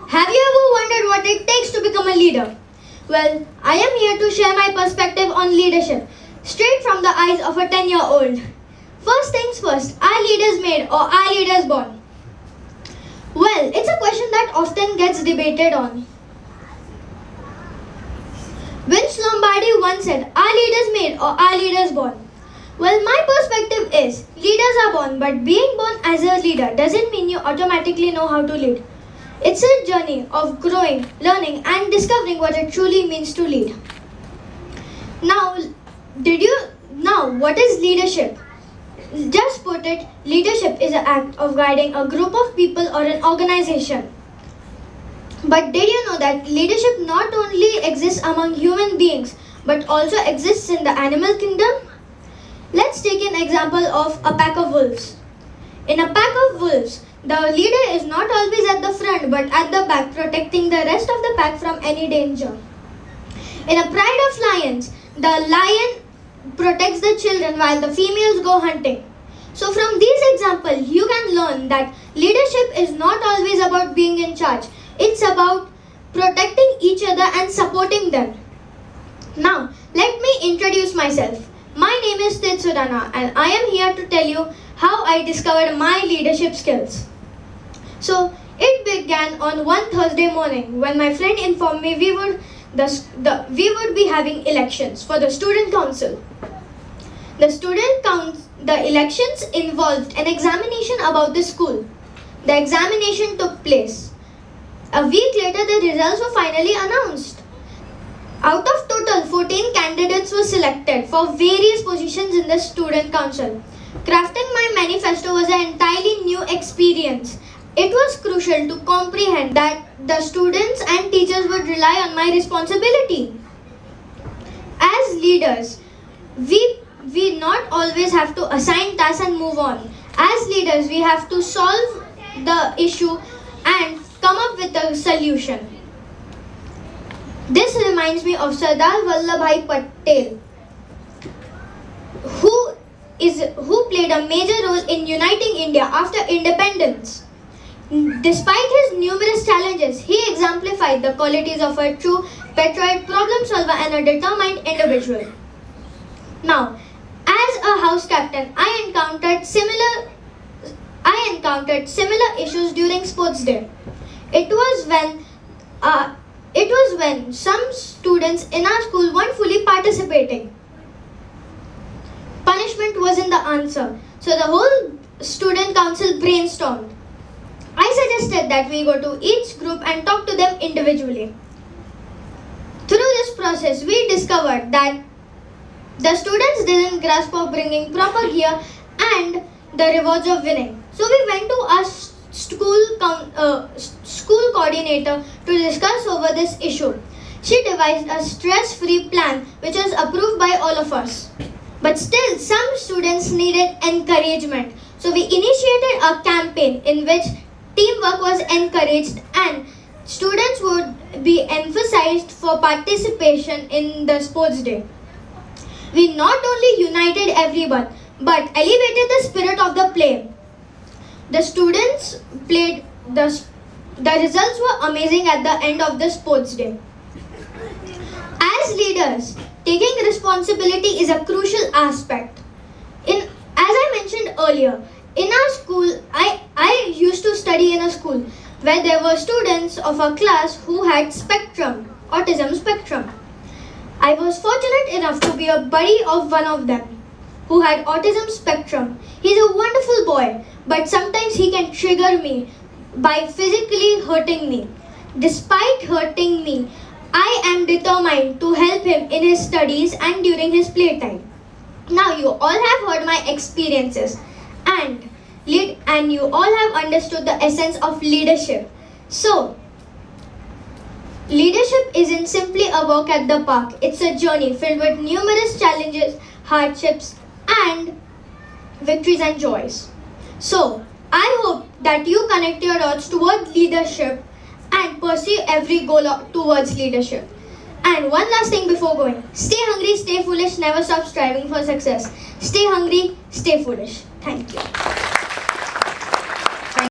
Have you ever wondered what it takes to become a leader? Well, I am here to share my perspective on leadership, straight from the eyes of a 10-year-old. First things first, are leaders made or are leaders born? Well, it's a question that often gets debated on. Vince Lombardi once said, are leaders made or are leaders born? Well, my perspective is, leaders are born, but being born as a leader doesn't mean you automatically know how to lead. It's a journey of growing, learning, and discovering what it truly means to lead. Now, what is leadership? Just put it, leadership is an act of guiding a group of people or an organization. But did you know that leadership not only exists among human beings, but also exists in the animal kingdom? Let's take an example of a pack of wolves. In a pack of wolves, the leader is not always at the front but at the back, protecting the rest of the pack from any danger. In a pride of lions, the lion protects the children while the females go hunting. So from these examples, you can learn that leadership is not always about being in charge. It's about protecting each other and supporting them. Now, let me introduce myself. My name is Teerth Surana and I am here to tell you how I discovered my leadership skills. So, it began on one Thursday morning when my friend informed me we would be having elections for the student council. The elections involved an examination about the school. The examination took place. A week later, the results were finally announced. Out of total, 14 candidates were selected for various positions in the student council. Crafting my manifesto was an entirely new experience. It was crucial to comprehend that the students and teachers would rely on my responsibility. As leaders, we not always have to assign tasks and move on. As leaders, we have to solve the issue and come up with a solution. This reminds me of Sardar Vallabhbhai Patel, who played a major role in uniting India after independence. Despite his numerous challenges, he exemplified the qualities of a true patriot, problem solver and a determined individual. Now, as a house captain, I encountered similar issues during sports day. It was when some students in our school weren't fully participating. Punishment wasn't the answer, so the whole student council brainstormed. I suggested that we go to each group and talk to them individually. Through this process, we discovered that the students didn't grasp of bringing proper gear and the rewards of winning. So we went to our school coordinator to discuss over this issue. She devised a stress-free plan which was approved by all of us. But still, some students needed encouragement. So we initiated a campaign in which teamwork was encouraged and students would be emphasized for participation in the sports day. We not only united everyone but elevated the spirit of the play. The students played, the results were amazing at the end of the sports day. As leaders, taking responsibility is a crucial aspect. As I mentioned earlier, in our school, I used to study in a school where there were students of a class who had autism spectrum. I was fortunate enough to be a buddy of one of them who had autism spectrum. He's a wonderful boy, but sometimes he can trigger me by physically hurting me. Despite hurting me, I am determined to help him in his studies and during his playtime. Now you all have heard my experiences and you all have understood the essence of leadership. So, leadership isn't simply a walk at the park. It's a journey filled with numerous challenges, hardships, and victories and joys. So, I hope that you connect your dots towards leadership and pursue every goal towards leadership. And one last thing before going. Stay hungry, stay foolish, never stop striving for success. Stay hungry, stay foolish. Thank you.